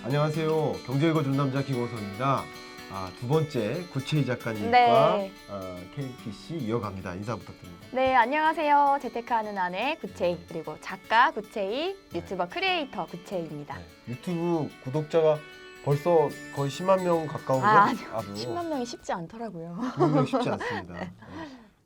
안녕하세요. 경제 읽어주는 남자 김호선입니다. 두 번째 구체희 작가님과 네. KPC 이어갑니다. 인사 부탁드립니다. 네, 안녕하세요. 재테크하는 아내 구채희, 그리고 작가 구채희, 유튜버 크리에이터 구채희입니다. 네. 유튜브 구독자가 벌써 거의 10만 명 가까운데 아니요. 아주 10만 명이 쉽지 않더라고요. 10만 명 쉽지 않습니다. 네.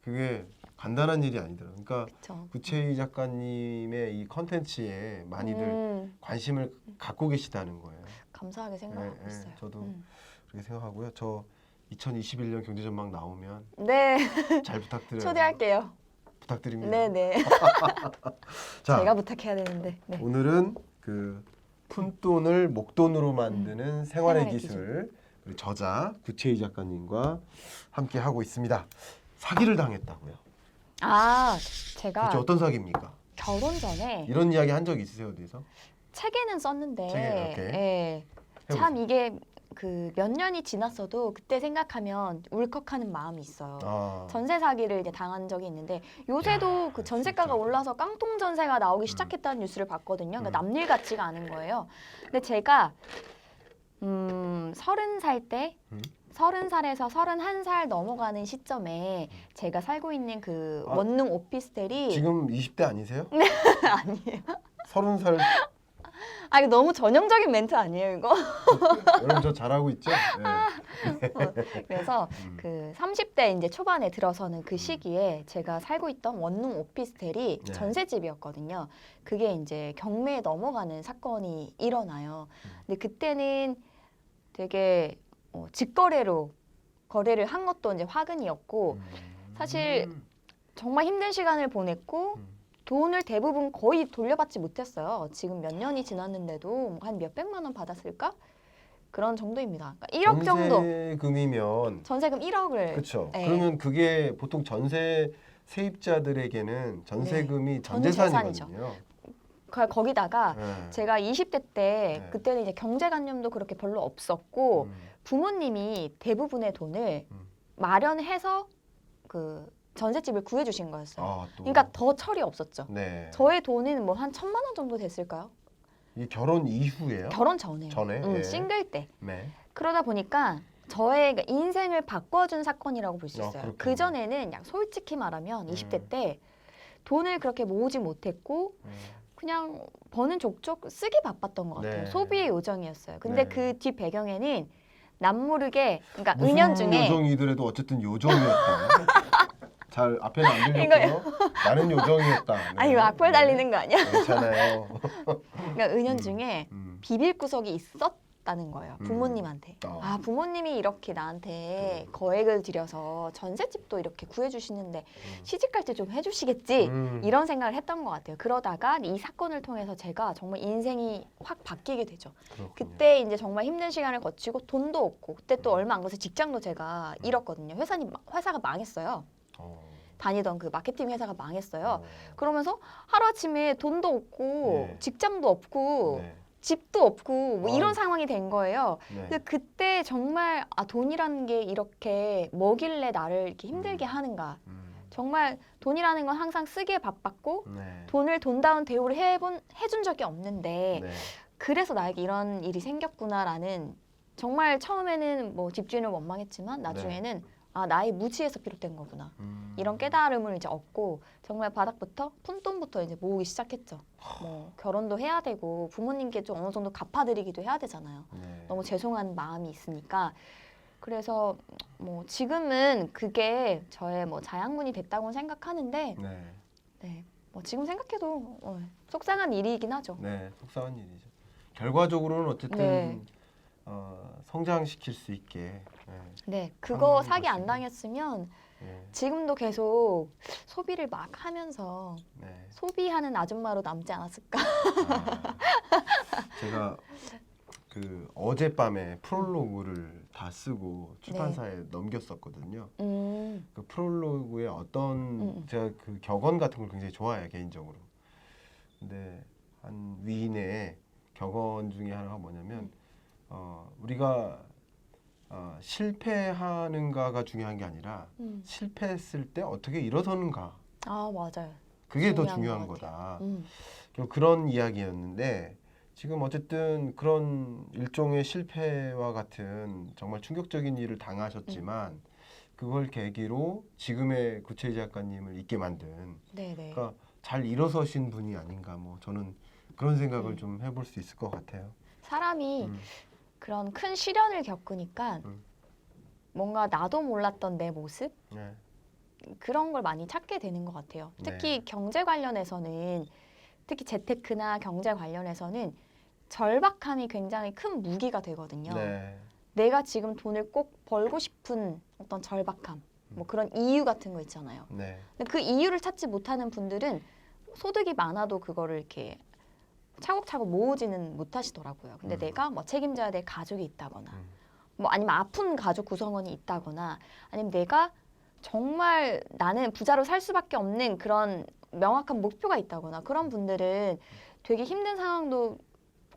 그게 간단한 일이 아니더라고요. 그러니까 그쵸. 구채희 작가님의 이 컨텐츠에 많이들 관심을 갖고 계시다는 거예요. 감사하게 생각하고 있어요. 저도 그렇게 생각하고요. 저 2021년 경제전망 나오면 네, 잘 부탁드려요. 초대할게요. 부탁드립니다. 네네. 자, 제가 부탁해야 되는데. 네. 오늘은 그 푼돈을 목돈으로 만드는 생활의 생활의 기술 우리 저자 구채희 작가님과 함께 하고 있습니다. 사기를 당했다고요? 제가 그렇죠. 어떤 사기입니까? 결혼 전에 이런 이야기 한 적 있으세요, 어디서? 책에는 썼는데, 책에, 오케이. 예, 참 이게 그 몇 년이 지났어도 그때 생각하면 울컥하는 마음이 있어요. 전세 사기를 이제 당한 적이 있는데 요새도 그 전세가가 진짜. 올라서 깡통 전세가 나오기 시작했다는 뉴스를 봤거든요. 그러니까 남일 같지가 않은 거예요. 근데 제가 30살 때 30살에서 31살 넘어가는 시점에 제가 살고 있는 그 원룸 오피스텔이 지금 20대 아니세요? 아니에요. 30살 이거 너무 전형적인 멘트 아니에요, 이거? 여러분 저 잘하고 있죠? 네. 그래서 그 30대 이제 초반에 들어서는 그 시기에 제가 살고 있던 원룸 오피스텔이 네. 전셋집이었거든요. 그게 이제 경매에 넘어가는 사건이 일어나요. 근데 그때는 되게 직거래로 거래를 한 것도 이제 화근이었고 사실 정말 힘든 시간을 보냈고 돈을 대부분 거의 돌려받지 못했어요. 지금 몇 년이 지났는데도 한 몇백만 원 받았을까? 그런 정도입니다. 그러니까 1억 정도. 전세금이면 전세금 1억을. 그렇죠. 네. 그러면 그게 보통 전세 세입자들에게는 전세금이 전 재산이거든요. 거기다가 네. 제가 20대 때 네. 그때는 이제 경제관념도 그렇게 별로 없었고 음, 부모님이 대부분의 돈을 마련해서 그 전셋집을 구해주신 거였어요. 또. 그러니까 더 철이 없었죠. 네. 저의 돈은 뭐 한 1,000만 원 정도 됐을까요? 이 결혼 이후에요? 결혼 전에. 전에? 예. 싱글 때. 네. 그러다 보니까 저의 인생을 바꿔준 사건이라고 볼 수 있어요. 그렇겠네요. 그전에는 그냥 솔직히 말하면 20대 때 돈을 그렇게 모으지 못했고 그냥 버는 족족 쓰기 바빴던 것 같아요. 네. 소비의 요정이었어요. 근데 네. 그 뒷 배경에는 남모르게 그러니까 무슨 은연중에 요정이더라도 어쨌든 요정이었다. 잘 앞에는 안 들렸고요. 나는 요정이었다. 네. 이거 악플 달리는 거 아니야? 괜찮아요. 그러니까 은연중에 비빌 구석이 있었다는 거예요. 부모님한테. 부모님이 이렇게 나한테 거액을 들여서 전셋집도 이렇게 구해주시는데 시집갈 때 좀 해주시겠지? 이런 생각을 했던 것 같아요. 그러다가 이 사건을 통해서 제가 정말 인생이 확 바뀌게 되죠. 그렇군요. 그때 이제 정말 힘든 시간을 거치고 돈도 없고 그때 또 얼마 안 가서 직장도 제가 잃었거든요. 회사가 망했어요. 다니던 그 마케팅 회사가 망했어요. 그러면서 하루아침에 돈도 없고 네. 직장도 없고 네. 집도 없고 뭐 이런 상황이 된 거예요. 네. 근데 그때 정말 돈이라는 게 이렇게 뭐길래 나를 이렇게 힘들게 하는가. 정말 돈이라는 건 항상 쓰기에 바빴고 네. 돈을 돈다운 대우를 해준 적이 없는데 네. 그래서 나에게 이런 일이 생겼구나라는 정말 처음에는 뭐 집주인을 원망했지만 나중에는 나의 무지에서 비롯된 거구나. 이런 깨달음을 이제 얻고 정말 바닥부터 푼돈부터 이제 모으기 시작했죠. 뭐 결혼도 해야 되고 부모님께 좀 어느 정도 갚아드리기도 해야 되잖아요. 네. 너무 죄송한 마음이 있으니까. 그래서 뭐 지금은 그게 저의 뭐 자양분이 됐다고 생각하는데 네. 뭐 지금 생각해도 속상한 일이긴 하죠. 네. 속상한 일이죠. 결과적으로는 어쨌든 네. 성장시킬 수 있게. 네, 그거 하는 사기 안 것이고. 당했으면 네. 지금도 계속 소비를 막 하면서 네. 소비하는 아줌마로 남지 않았을까? 제가 그 어젯밤에 프롤로그를 다 쓰고 출판사에 넘겼었거든요. 그 프롤로그에 어떤 제가 그 격언 같은 걸 굉장히 좋아해요, 개인적으로. 근데 한 위인의 격언 중에 하나가 뭐냐면 우리가 실패하는가가 중요한 게 아니라 실패했을 때 어떻게 일어서는가. 맞아요. 그게 더 중요한 중요한 것 거다. 같아요. 그런 이야기였는데 지금 어쨌든 그런 일종의 실패와 같은 정말 충격적인 일을 당하셨지만 그걸 계기로 지금의 구체희 작가님을 있게 만든 네네. 그러니까 잘 일어서신 분이 아닌가 뭐 저는 그런 생각을 좀 해볼 수 있을 것 같아요. 사람이 그런 큰 시련을 겪으니까 뭔가 나도 몰랐던 내 모습 네. 그런 걸 많이 찾게 되는 것 같아요. 특히 네. 경제 관련해서는 특히 재테크나 경제 관련해서는 절박함이 굉장히 큰 무기가 되거든요. 네. 내가 지금 돈을 꼭 벌고 싶은 어떤 절박함, 뭐 그런 이유 같은 거 있잖아요. 네. 근데 그 이유를 찾지 못하는 분들은 소득이 많아도 그거를 이렇게 차곡차곡 모으지는 못하시더라고요. 근데 내가 뭐 책임져야 될 가족이 있다거나, 뭐 아니면 아픈 가족 구성원이 있다거나, 아니면 내가 정말 나는 부자로 살 수밖에 없는 그런 명확한 목표가 있다거나 그런 분들은 되게 힘든 상황도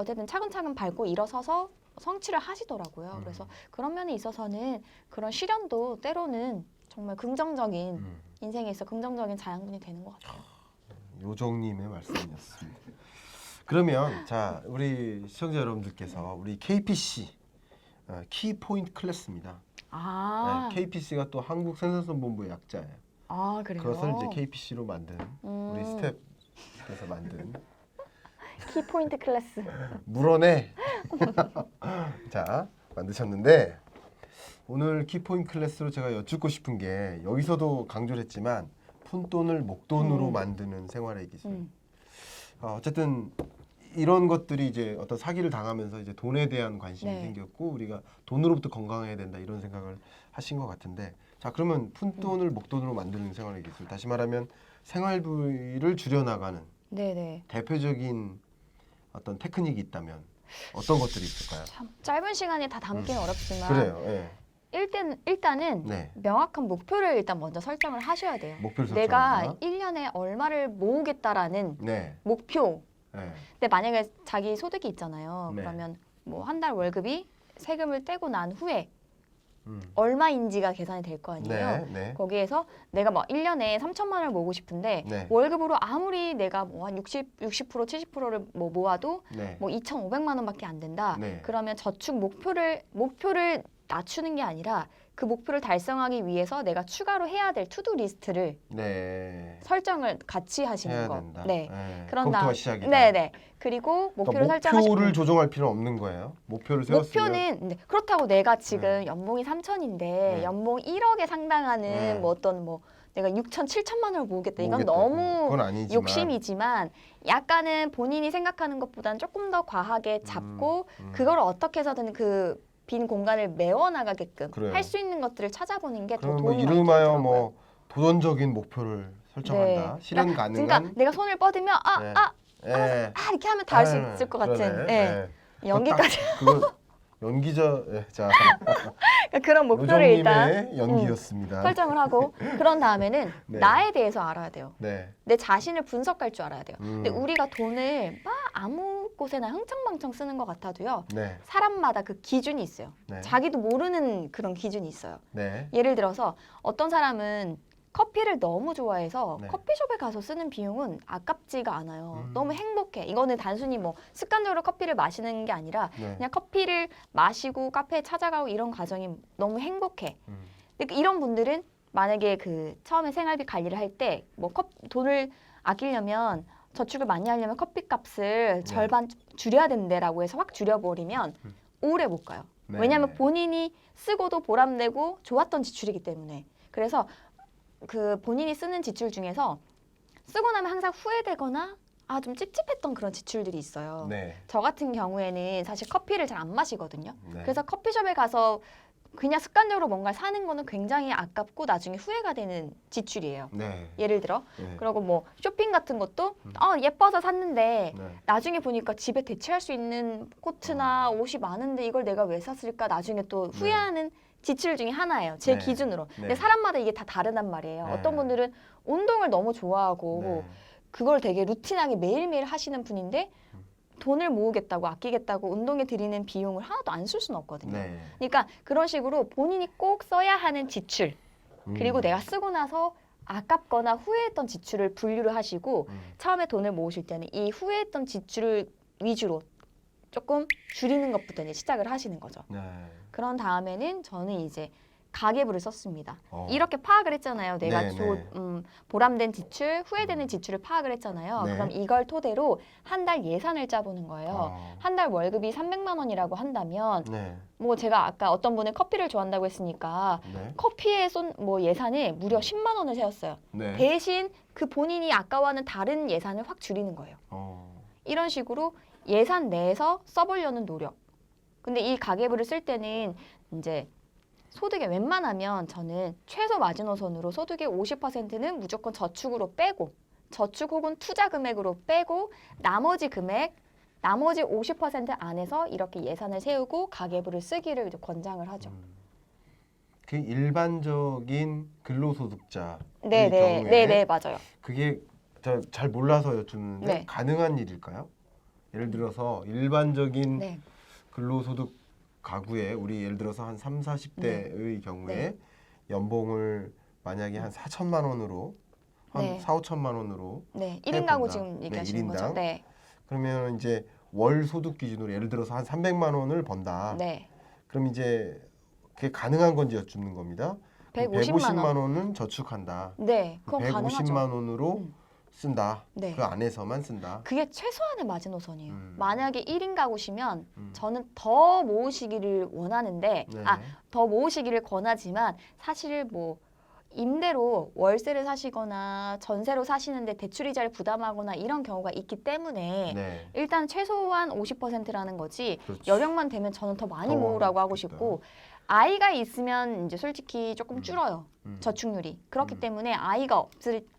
어쨌든 차근차근 밟고 일어서서 성취를 하시더라고요. 그래서 그런 면에 있어서는 그런 시련도 때로는 정말 긍정적인 인생에 있어 긍정적인 자양분이 되는 것 같아요. 요정님의 말씀이었습니다. 그러면 자 우리 시청자 여러분들께서 우리 KPC 키포인트 클래스입니다. 아, 네, KPC가 또 한국 생산성본부의 약자예요. 아 그래요? 그것을 이제 KPC로 만든 우리 음. 스텝에서 만든 키포인트 클래스. 물어내 자 만드셨는데 오늘 키포인트 클래스로 제가 여쭙고 싶은 게 여기서도 강조를 했지만 푼돈을 목돈으로 만드는 생활의 기술. 어쨌든 이런 것들이 이제 어떤 사기를 당하면서 이제 돈에 대한 관심이 네. 생겼고 우리가 돈으로부터 건강해야 된다 이런 생각을 하신 것 같은데 자 그러면 푼돈을 목돈으로 만드는 생활의 기술 다시 말하면 생활비를 줄여나가는 네네. 대표적인 어떤 테크닉이 있다면 어떤 것들이 있을까요? 참 짧은 시간에 다 담기는 어렵지만 그래요. 예. 일단은 네. 명확한 목표를 일단 먼저 설정을 하셔야 돼요. 목표를 내가 설정한다. 1년에 얼마를 모으겠다라는 네. 목표. 네. 근데 만약에 자기 소득이 있잖아요. 네. 그러면 뭐 한 달 월급이 세금을 떼고 난 후에 음. 얼마인지가 계산이 될 거 아니에요. 네. 네. 거기에서 내가 뭐 1년에 3천만 원을 모으고 싶은데 네. 월급으로 아무리 내가 뭐 한 60%, 70%를 뭐 모아도 네. 뭐 2,500만 원밖에 안 된다. 네. 그러면 저축 목표를 낮추는 게 아니라 그 목표를 달성하기 위해서 내가 추가로 해야 될 투두 리스트를 네. 설정을 같이 하시는 해야 거. 된다. 네. 네. 그런 그것부터가 다음 시작이다. 네네. 그리고 목표를 그러니까 설정하시고 목표를 조정할 필요는 없는 거예요. 목표를 세웠으면 목표는 그렇다고 내가 지금 연봉이 3천인데 네. 연봉 1억에 상당하는 네. 뭐 어떤 뭐 내가 6천, 7천만 원을 모으겠다. 이건 모으겠다. 너무 그건 아니지만. 욕심이지만 약간은 본인이 생각하는 것보다는 조금 더 과하게 잡고 그걸 어떻게 해서든 그 빈 공간을 메워나가게끔 그래요. 할 수 있는 것들을 찾아보는 게 더 그러면 뭐 도움이 많이 이름하여 되더라고요. 뭐 도전적인 목표를 설정한다. 실현 가능한. 그러니까 내가 손을 뻗으면 네. 이렇게 하면 다 할 수 있을 것 같은 그러네. 연기까지 그거 연기자 자 그런 목표를 일단 요정님의 연기였습니다. 설정을 하고 그런 다음에는 네. 나에 대해서 알아야 돼요. 네. 내 자신을 분석할 줄 알아야 돼요. 근데 우리가 돈을 막 아무 곳에나 흥청망청 쓰는 것 같아도요. 네. 사람마다 그 기준이 있어요. 네. 자기도 모르는 그런 기준이 있어요. 네. 예를 들어서 어떤 사람은 커피를 너무 좋아해서 네. 커피숍에 가서 쓰는 비용은 아깝지가 않아요. 너무 행복해. 이거는 단순히 뭐 습관적으로 커피를 마시는 게 아니라 네. 그냥 커피를 마시고 카페에 찾아가고 이런 과정이 너무 행복해. 근데 이런 분들은 만약에 그 처음에 생활비 관리를 할 때 뭐 돈을 아끼려면 저축을 많이 하려면 커피값을 절반 줄여야 된대라고 해서 확 줄여버리면 오래 못 가요. 네. 왜냐하면 본인이 쓰고도 보람내고 좋았던 지출이기 때문에. 그래서 그 본인이 쓰는 지출 중에서 쓰고 나면 항상 후회되거나 좀 찝찝했던 그런 지출들이 있어요. 네. 저 같은 경우에는 사실 커피를 잘 안 마시거든요. 네. 그래서 커피숍에 가서 그냥 습관적으로 뭔가를 사는 거는 굉장히 아깝고 나중에 후회가 되는 지출이에요. 네. 예를 들어 네. 그리고 뭐 쇼핑 같은 것도 예뻐서 샀는데 네. 나중에 보니까 집에 대체할 수 있는 코트나 옷이 많은데 이걸 내가 왜 샀을까 나중에 또 후회하는 지출 중에 하나예요. 제 네. 기준으로. 네. 근데 사람마다 이게 다 다르단 말이에요. 네. 어떤 분들은 운동을 너무 좋아하고 네. 그걸 되게 루틴하게 매일매일 하시는 분인데 돈을 모으겠다고 아끼겠다고 운동에 들이는 비용을 하나도 안 쓸 수는 없거든요. 네. 그러니까 그런 식으로 본인이 꼭 써야 하는 지출 그리고 내가 쓰고 나서 아깝거나 후회했던 지출을 분류를 하시고 처음에 돈을 모으실 때는 이 후회했던 지출을 위주로 조금 줄이는 것부터 이제 시작을 하시는 거죠. 네. 그런 다음에는 저는 이제 가계부를 썼습니다. 어. 이렇게 파악을 했잖아요. 내가 네, 네. 보람된 지출, 후회되는 지출을 파악을 했잖아요. 네. 그럼 이걸 토대로 한 달 예산을 짜보는 거예요. 한 달 월급이 300만 원이라고 한다면 네. 뭐 제가 아까 어떤 분은 커피를 좋아한다고 했으니까 네. 커피에 쏜 뭐 예산을 무려 10만 원을 세웠어요. 네. 대신 그 본인이 아까워하는 다른 예산을 확 줄이는 거예요. 이런 식으로 예산 내에서 써보려는 노력. 근데 이 가계부를 쓸 때는 이제 소득에 웬만하면 저는 최소 마지노선으로 소득의 50%는 무조건 저축으로 빼고 저축 혹은 투자 금액으로 빼고 나머지 금액, 나머지 50% 안에서 이렇게 예산을 세우고 가계부를 쓰기를 이제 권장을 하죠. 그 일반적인 근로소득자 네네, 경우에 네네, 맞아요. 그게 저 잘 몰라서 여쭙는데 네. 가능한 일일까요? 예를 들어서 일반적인 네, 근로소득 가구에 우리 예를 들어서 한 3, 40대의 경우에 네. 연봉을 만약에 한 4천만 원으로 한 네. 4, 5천만 원으로 네, 1인 가구 해본다. 지금 네, 얘기하시는 1인당. 거죠? 네, 그러면 이제 월 소득 기준으로 예를 들어서 한 300만 원을 번다. 네. 그럼 이제 그게 가능한 건지 여쭙는 겁니다. 150만 원. 원은 저축한다. 네, 그건 150만 가능하죠. 원으로 쓴다. 네. 그 안에서만 쓴다. 그게 최소한의 마지노선이에요. 음. 만약에 1인 가구시면 음. 저는 더 모으시기를 원하는데 네. 더 모으시기를 권하지만 사실 뭐 임대로 월세를 사시거나 전세로 사시는데 대출이자를 부담하거나 이런 경우가 있기 때문에 네. 일단 최소한 50%라는 거지 그렇지. 여력만 되면 저는 더 많이 더 모으라고 하고 좋겠다. 싶고 아이가 있으면 이제 솔직히 조금 줄어요. 음. 저축률이. 그렇기 음. 때문에 아이가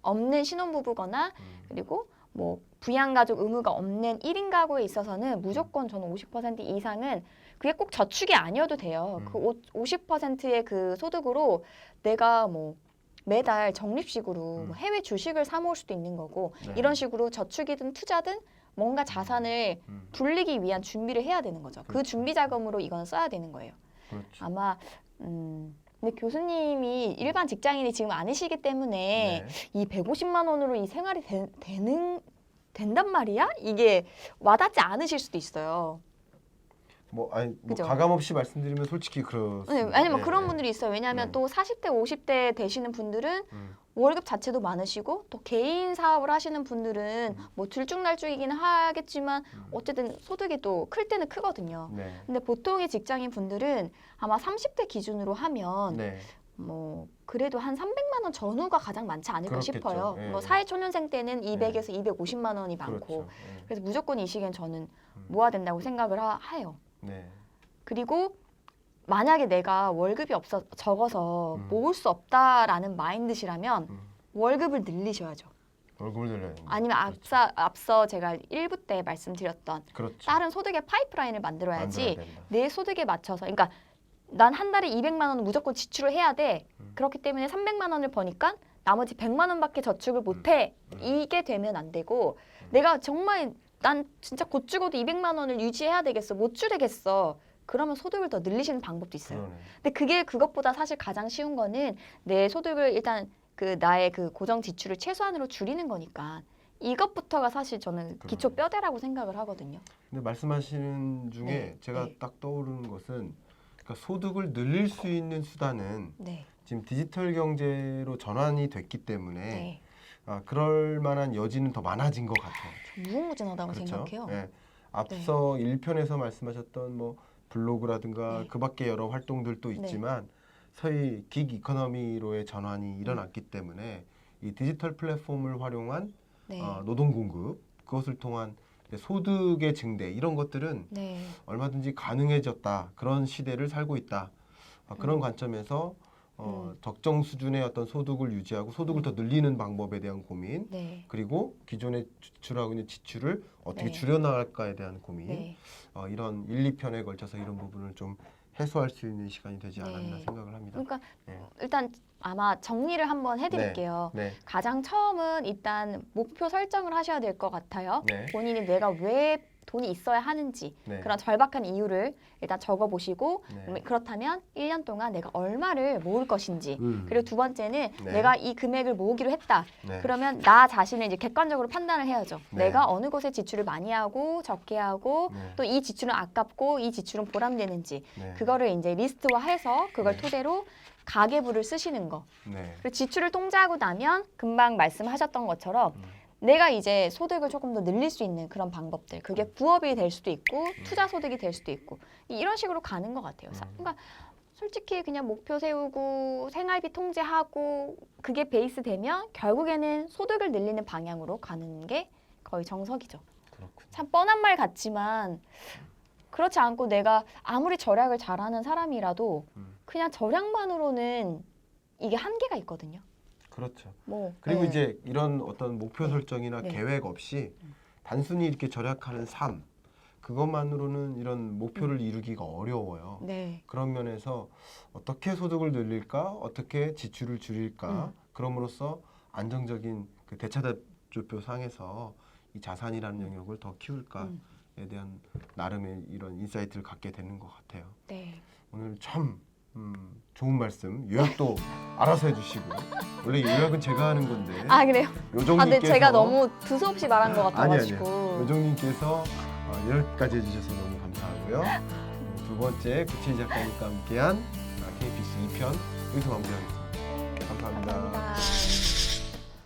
없는 신혼부부거나 그리고 뭐 부양가족 의무가 없는 1인 가구에 있어서는 무조건 저는 50% 이상은 그게 꼭 저축이 아니어도 돼요. 그 50%의 그 소득으로 내가 뭐 매달 적립식으로 뭐 해외 주식을 사 모을 수도 있는 거고 네. 이런 식으로 저축이든 투자든 뭔가 자산을 불리기 위한 준비를 해야 되는 거죠. 그 그렇죠. 준비 자금으로 이건 써야 되는 거예요. 그렇죠. 아마 근데 교수님이 일반 직장인이 지금 아니시기 때문에 네. 이 150만 원으로 이 생활이 된단 말이야? 이게 와닿지 않으실 수도 있어요. 뭐 아니 뭐 그죠? 가감 없이 말씀드리면 솔직히 네, 그렇습니다. 아니면 네, 그런 네. 분들이 있어요. 왜냐하면 네. 또 40대, 50대 되시는 분들은 음. 월급 자체도 많으시고 또 개인 사업을 하시는 분들은 뭐 들쭉날쭉이긴 하겠지만 어쨌든 소득이 또 클 때는 크거든요. 네. 근데 보통의 직장인 분들은 아마 30대 기준으로 하면 네. 뭐 그래도 한 300만 원 전후가 가장 많지 않을까 그렇겠죠. 싶어요. 예. 뭐 사회초년생 때는 200에서 250만 원이 많고 그렇죠. 그래서 무조건 이 시기엔 저는 모아야 된다고 생각을 해요. 네. 그리고 만약에 내가 월급이 적어서 모을 수 없다라는 마인드시라면 월급을 늘리셔야죠. 월급을 늘려야 됩니다. 아니면 앞서 제가 1부 때 말씀드렸던 그렇죠. 다른 소득의 파이프라인을 만들어야지 만들어야 된다. 내 소득에 맞춰서 그러니까 난 한 달에 200만 원은 무조건 지출을 해야 돼. 그렇기 때문에 300만 원을 버니까 나머지 100만 원밖에 저축을 못 해. 이게 되면 안 되고 내가 정말 난 진짜 곧 죽어도 200만 원을 유지해야 되겠어. 못 줄이겠어. 그러면 소득을 더 늘리시는 방법도 있어요. 그러네. 근데 그게 그것보다 사실 가장 쉬운 거는 내 소득을 일단 그 나의 그 고정 지출을 최소한으로 줄이는 거니까 이것부터가 사실 저는 기초 뼈대라고 생각을 하거든요. 근데 말씀하시는 중에 네, 제가 네. 딱 떠오르는 것은 그러니까 소득을 늘릴 수 있는 수단은 네. 지금 디지털 경제로 전환이 됐기 때문에 네. 그럴 만한 여지는 더 많아진 것 같아요. 무궁무진하다고 그렇죠? 생각해요. 네. 앞서 1편에서 말씀하셨던 뭐 블로그라든가 네. 그 밖에 여러 활동들도 있지만 소위 긱 이코노미로의 전환이 일어났기 때문에 이 디지털 플랫폼을 활용한 네. 노동 공급 그것을 통한 이제 소득의 증대 이런 것들은 네. 얼마든지 가능해졌다 그런 시대를 살고 있다 그런 관점에서 적정 수준의 어떤 소득을 유지하고 소득을 더 늘리는 방법에 대한 고민 네. 그리고 기존에 지출하고 있는 지출을 어떻게 네. 줄여나갈까에 대한 고민 네. 이런 1, 2편에 걸쳐서 이런 부분을 좀 해소할 수 있는 시간이 되지 않았나 네. 생각을 합니다. 그러니까 네. 일단 아마 정리를 한번 해드릴게요. 네. 가장 처음은 일단 목표 설정을 하셔야 될 것 같아요. 네. 본인이 내가 왜 돈이 있어야 하는지 네. 그런 절박한 이유를 일단 적어보시고 네. 그렇다면 1년 동안 내가 얼마를 모을 것인지 그리고 두 번째는 네. 내가 이 금액을 모으기로 했다. 네. 그러면 나 자신을 이제 객관적으로 판단을 해야죠. 네. 내가 어느 곳에 지출을 많이 하고 적게 하고 네. 또 이 지출은 아깝고 이 지출은 보람되는지 네. 그거를 이제 리스트화해서 그걸 네. 토대로 가계부를 쓰시는 거. 네. 그리고 지출을 통제하고 나면 금방 말씀하셨던 것처럼 내가 이제 소득을 조금 더 늘릴 수 있는 그런 방법들. 그게 부업이 될 수도 있고 투자 소득이 될 수도 있고 이런 식으로 가는 것 같아요. 그러니까 솔직히 그냥 목표 세우고 생활비 통제하고 그게 베이스 되면 결국에는 소득을 늘리는 방향으로 가는 게 거의 정석이죠. 그렇군요. 참 뻔한 말 같지만 그렇지 않고 내가 아무리 절약을 잘하는 사람이라도 그냥 절약만으로는 이게 한계가 있거든요. 그렇죠. 뭐 그리고 네. 이제 이런 어떤 목표 설정이나 네. 계획 없이 단순히 이렇게 절약하는 삶 그것만으로는 이런 목표를 이루기가 어려워요. 네. 그런 면에서 어떻게 소득을 늘릴까, 어떻게 지출을 줄일까, 그럼으로써 안정적인 그 대차대조표 상에서 이 자산이라는 영역을 더 키울까에 대한 나름의 이런 인사이트를 갖게 되는 것 같아요. 네. 오늘 참 좋은 말씀, 요약도 알아서 해주시고 원래 요약은 제가 하는 건데 아 그래요? 요정님께서 아 근데 제가 너무 두서없이 말한 것 아니 같아가지고. 요정님께서 이렇게까지 해주셔서 너무 감사하고요. 두 번째 구치희 작가님과 함께한 KBS 2편 여기서 마무리하겠습니다. 감사합니다.